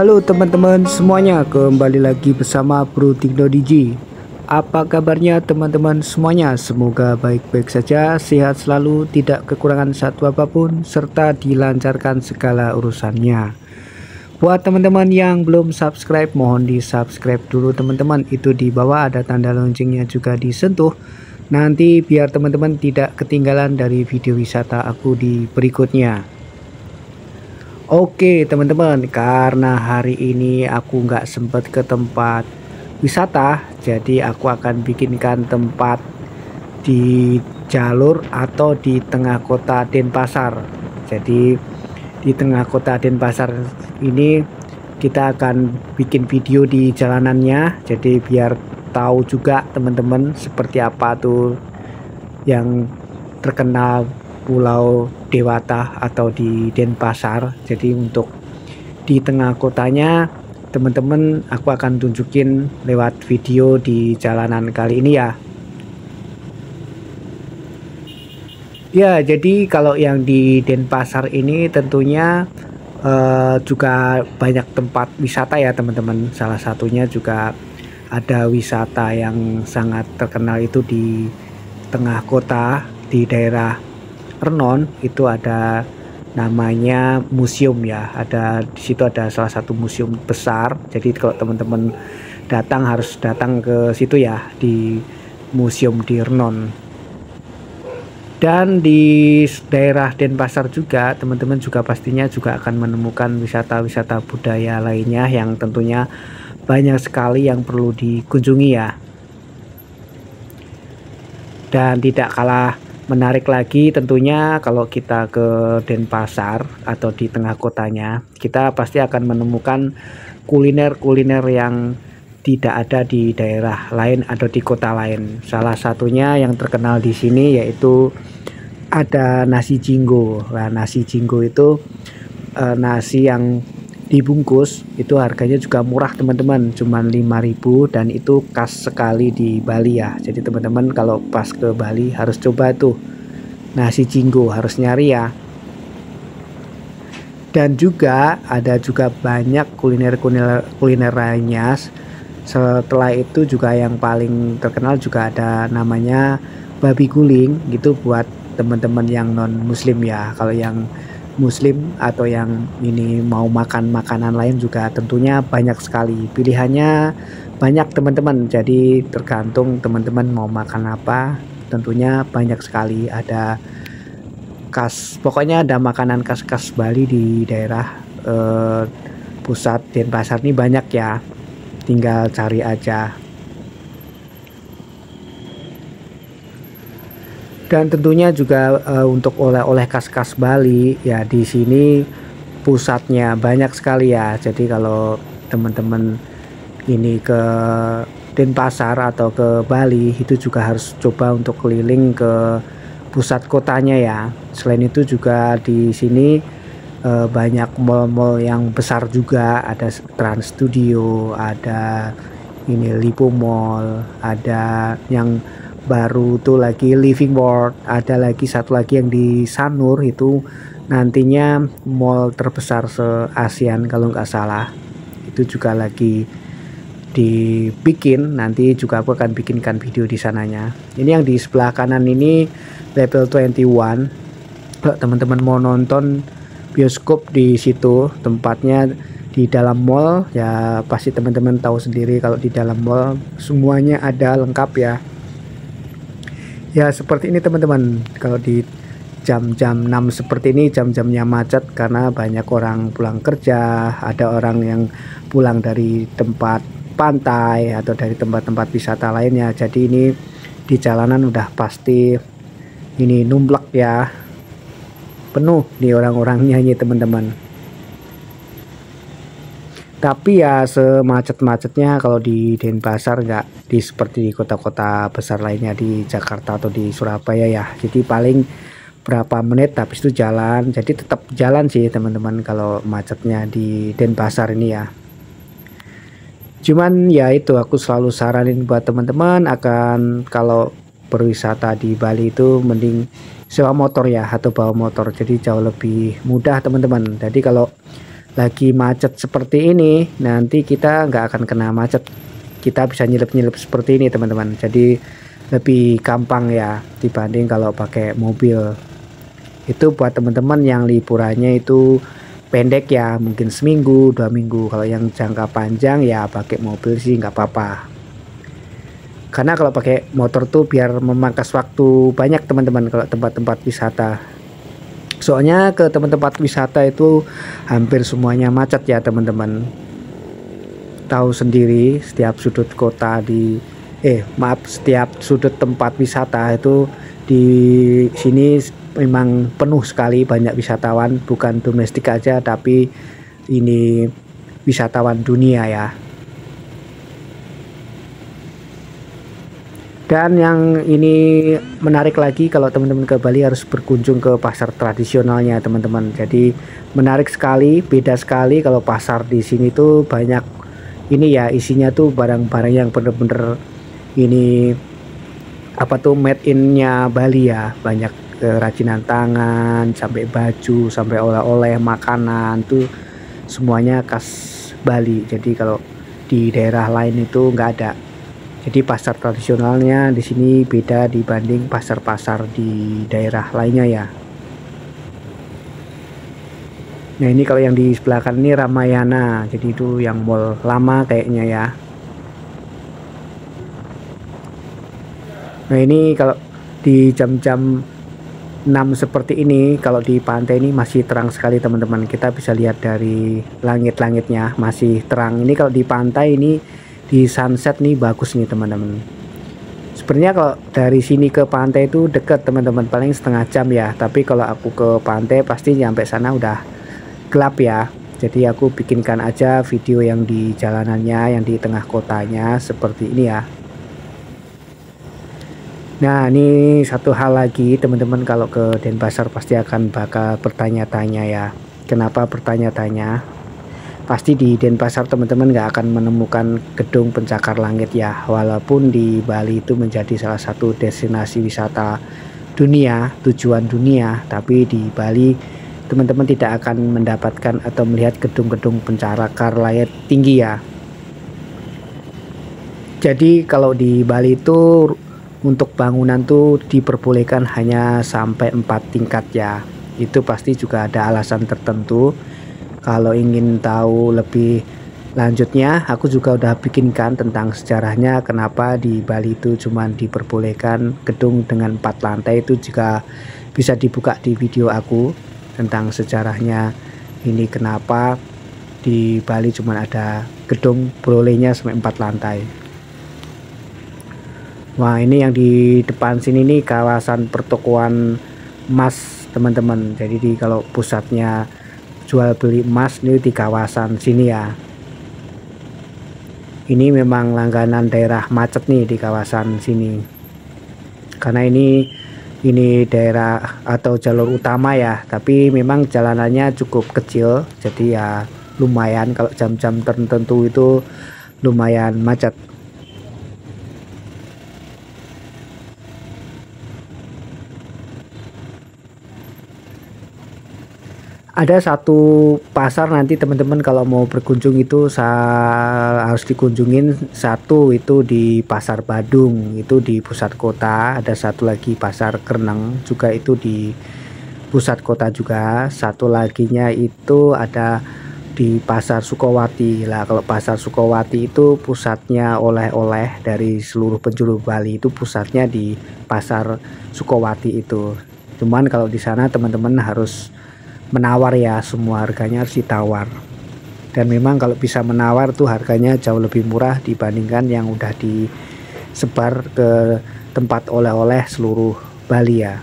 Halo teman-teman semuanya, kembali lagi bersama Bro Tigno DJ. Apa kabarnya teman-teman semuanya? Semoga baik-baik saja, sehat selalu, tidak kekurangan satu apapun, serta dilancarkan segala urusannya. Buat teman-teman yang belum subscribe, mohon di subscribe dulu teman-teman. Itu di bawah ada tanda loncengnya juga disentuh. Nanti biar teman-teman tidak ketinggalan dari video wisata aku di berikutnya. Oke teman-teman, karena hari ini aku nggak sempat ke tempat wisata, jadi aku akan bikinkan tempat di jalur atau di tengah kota Denpasar. Jadi di tengah kota Denpasar ini kita akan bikin video di jalanannya, jadi biar tahu juga teman-teman seperti apa tuh yang terkenal Pulau Dewata atau di Denpasar. Jadi untuk di tengah kotanya teman-teman aku akan tunjukin lewat video di jalanan kali ini ya. Ya, jadi kalau yang di Denpasar ini tentunya juga banyak tempat wisata ya teman-teman. Salah satunya juga ada wisata yang sangat terkenal itu di tengah kota di daerah Renon. Itu ada namanya museum ya, ada di situ ada salah satu museum besar. Jadi kalau teman-teman datang harus datang ke situ ya, di museum di Renon. Dan di daerah Denpasar juga teman-teman juga pastinya juga akan menemukan wisata-wisata budaya lainnya yang tentunya banyak sekali yang perlu dikunjungi ya. Dan tidak kalah menarik lagi tentunya kalau kita ke Denpasar atau di tengah kotanya, kita pasti akan menemukan kuliner-kuliner yang tidak ada di daerah lain atau di kota lain. Salah satunya yang terkenal di sini yaitu ada nasi jinggo. Nah, nasi jinggo itu nasi yang dibungkus, itu harganya juga murah teman-teman, cuman 5.000, dan itu khas sekali di Bali ya. Jadi teman-teman kalau pas ke Bali harus coba tuh nasi jinggo, harus nyari ya. Dan juga ada juga banyak kuliner lainnya. Setelah itu juga yang paling terkenal juga ada namanya babi guling gitu buat teman-teman yang non muslim ya. Kalau yang muslim atau yang ini mau makan makanan lain juga tentunya banyak sekali pilihannya, banyak teman-teman. Jadi tergantung teman-teman mau makan apa, tentunya banyak sekali. Ada khas, pokoknya ada makanan khas-khas Bali di daerah pusat Denpasar ini banyak ya, tinggal cari aja. Dan tentunya juga untuk oleh-oleh khas-khas Bali ya, di sini pusatnya banyak sekali ya. Jadi kalau teman-teman ini ke Denpasar atau ke Bali itu juga harus coba untuk keliling ke pusat kotanya ya. Selain itu juga di sini banyak mall-mall yang besar juga, ada Trans Studio, ada ini Lipo Mall, ada yang baru tuh lagi Living World, ada lagi satu lagi yang di Sanur, itu nantinya mall terbesar se-ASEAN kalau nggak salah. Itu juga lagi dibikin, nanti juga aku akan bikinkan video di sananya. Ini yang di sebelah kanan ini Level 21. Kalau teman-teman mau nonton bioskop di situ, tempatnya di dalam mall ya, pasti teman-teman tahu sendiri kalau di dalam mall semuanya ada lengkap ya. Ya seperti ini teman-teman, kalau di jam-jam 6 seperti ini jam-jamnya macet karena banyak orang pulang kerja, ada orang yang pulang dari tempat pantai atau dari tempat-tempat wisata lainnya. Jadi ini di jalanan udah pasti ini numplek ya, penuh di orang-orangnya ini teman-teman. Tapi ya semacet-macetnya kalau di Denpasar nggak di seperti di kota-kota besar lainnya di Jakarta atau di Surabaya ya. Jadi paling berapa menit habis itu jalan. Jadi tetap jalan sih teman-teman kalau macetnya di Denpasar ini ya. Cuman ya itu, aku selalu saranin buat teman-teman akan kalau berwisata di Bali itu mending sewa motor ya atau bawa motor. Jadi jauh lebih mudah teman-teman. Jadi kalau lagi macet seperti ini, nanti kita nggak akan kena macet. Kita bisa nyelip-nyelip seperti ini teman-teman. Jadi lebih gampang ya dibanding kalau pakai mobil. Itu buat teman-teman yang liburannya itu pendek ya, mungkin seminggu 2 minggu. Kalau yang jangka panjang ya pakai mobil sih nggak apa-apa. Karena kalau pakai motor tuh biar memangkas waktu banyak teman-teman kalau tempat-tempat wisata. Soalnya ke tempat-tempat wisata itu hampir semuanya macet ya teman-teman. Tahu sendiri setiap sudut kota setiap sudut tempat wisata itu di sini memang penuh sekali, banyak wisatawan, bukan domestik aja tapi ini wisatawan dunia ya. Dan yang ini menarik lagi, kalau teman-teman ke Bali harus berkunjung ke pasar tradisionalnya teman-teman. Jadi menarik sekali, beda sekali kalau pasar di sini tuh banyak ini ya, isinya tuh barang-barang yang bener-bener ini apa tuh made in-nya Bali ya. Banyak kerajinan tangan, sampai baju, sampai oleh-oleh, makanan tuh semuanya khas Bali. Jadi kalau di daerah lain itu nggak ada. Jadi pasar tradisionalnya di sini beda dibanding pasar-pasar di daerah lainnya ya. Nah ini kalau yang di sebelah kanan ini Ramayana, jadi itu yang mall lama kayaknya ya. Nah ini kalau di jam-jam 6 seperti ini, kalau di pantai ini masih terang sekali teman-teman. Kita bisa lihat dari langit-langitnya masih terang. Ini kalau di pantai ini di sunset nih bagus nih teman-teman. Sebenarnya kalau dari sini ke pantai itu deket teman-teman, paling setengah jam ya. Tapi kalau aku ke pantai pasti sampai sana udah gelap ya. Jadi aku bikinkan aja video yang di jalanannya, yang di tengah kotanya seperti ini ya. Nah ini satu hal lagi teman-teman, kalau ke Denpasar pasti akan bakal bertanya-tanya ya. Kenapa bertanya-tanya? Pasti di Denpasar teman-teman nggak akan menemukan gedung pencakar langit ya. Walaupun di Bali itu menjadi salah satu destinasi wisata dunia, tujuan dunia, tapi di Bali teman-teman tidak akan mendapatkan atau melihat gedung-gedung pencakar langit tinggi ya. Jadi kalau di Bali itu untuk bangunan tuh diperbolehkan hanya sampai 4 tingkat ya. Itu pasti juga ada alasan tertentu. Kalau ingin tahu lebih lanjutnya, aku juga udah bikinkan tentang sejarahnya kenapa di Bali itu cuma diperbolehkan gedung dengan 4 lantai. Itu juga bisa dibuka di video aku tentang sejarahnya. Ini kenapa di Bali cuma ada gedung bolehnya sampai 4 lantai. Wah ini yang di depan sini nih kawasan pertokoan emas teman-teman. Jadi kalau pusatnya jual beli emas ini di kawasan sini ya. Ini memang langganan daerah macet nih di kawasan sini. Karena ini daerah atau jalur utama ya, tapi memang jalanannya cukup kecil. Jadi ya lumayan kalau jam-jam tertentu itu lumayan macet. Ada satu pasar nanti teman-teman kalau mau berkunjung itu harus dikunjungin. Satu itu di Pasar Badung, itu di pusat kota. Ada satu lagi Pasar Kreneng juga, itu di pusat kota juga. Satu laginya itu ada di Pasar Sukowati. Lah kalau Pasar Sukowati itu pusatnya oleh-oleh dari seluruh penjuru Bali, itu pusatnya di Pasar Sukowati itu. Cuman kalau di sana teman-teman harus menawar ya, semua harganya harus ditawar. Dan memang kalau bisa menawar tuh harganya jauh lebih murah dibandingkan yang udah disebar ke tempat oleh-oleh seluruh Bali ya.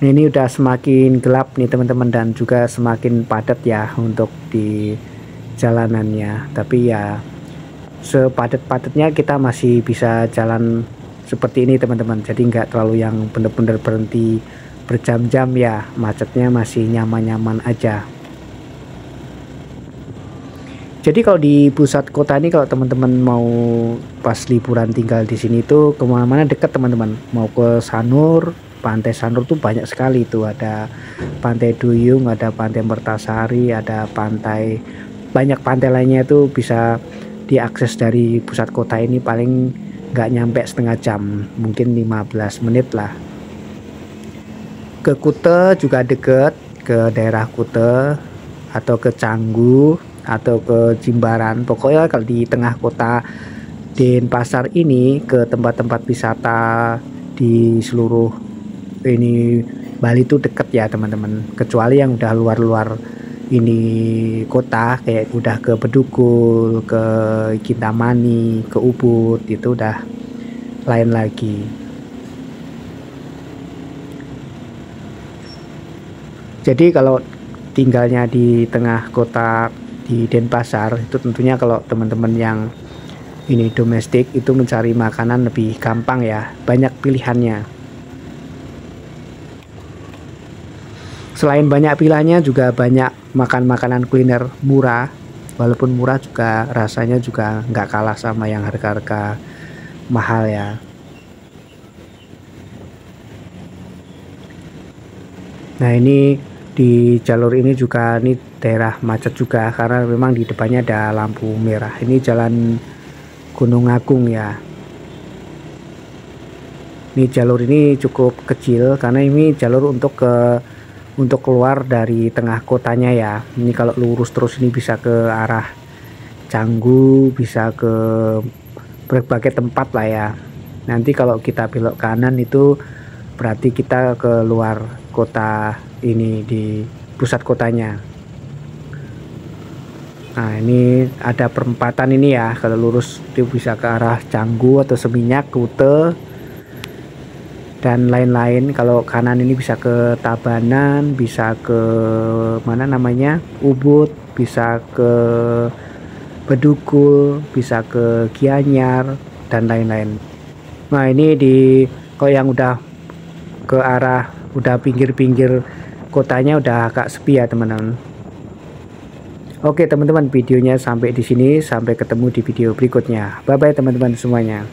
Ini udah semakin gelap nih teman-teman, dan juga semakin padat ya untuk di jalanannya. Tapi ya sepadat-padatnya kita masih bisa jalan seperti ini teman-teman. Jadi nggak terlalu yang bener-bener berhenti berjam-jam ya, macetnya masih nyaman-nyaman aja. Jadi kalau di pusat kota ini, kalau teman-teman mau pas liburan tinggal di sini tuh kemana-mana dekat teman-teman. Mau ke Sanur, Pantai Sanur tuh banyak sekali tuh, ada Pantai Duyung, ada Pantai Mertasari, ada pantai, banyak pantai lainnya itu bisa diakses dari pusat kota ini paling nggak nyampe setengah jam, mungkin 15 menit lah. Ke Kute juga deket, ke daerah Kute atau ke Canggu atau ke Jimbaran, pokoknya kalau di tengah kota Denpasar ini ke tempat-tempat wisata di seluruh ini Bali itu deket ya teman-teman, kecuali yang udah luar-luar ini kota kayak udah ke Bedugul, ke Kintamani, ke Ubud, itu udah lain lagi. Jadi kalau tinggalnya di tengah kota di Denpasar itu tentunya kalau teman-teman yang ini domestik itu mencari makanan lebih gampang ya, banyak pilihannya. Selain banyak pilihannya juga banyak makanan kuliner murah, walaupun murah juga rasanya juga nggak kalah sama yang harga-harga mahal ya. Nah ini di jalur ini juga ini daerah macet juga karena memang di depannya ada lampu merah. Ini jalan Gunung Agung ya. Ini jalur ini cukup kecil karena ini jalur untuk keluar dari tengah kotanya ya. Ini kalau lurus terus ini bisa ke arah Canggu, bisa ke berbagai tempat lah ya. Nanti kalau kita belok kanan itu berarti kita ke luar kota ini, di pusat kotanya. Nah ini ada perempatan ini ya, kalau lurus itu bisa ke arah Canggu atau Seminyak, Kute dan lain-lain. Kalau kanan ini bisa ke Tabanan, bisa ke mana namanya Ubud, bisa ke Bedugul, bisa ke Gianyar dan lain-lain. Nah ini kalau yang udah ke arah udah pinggir-pinggir kotanya udah agak sepi ya teman-teman. Oke teman-teman, videonya sampai di sini, sampai ketemu di video berikutnya. Bye bye teman-teman semuanya.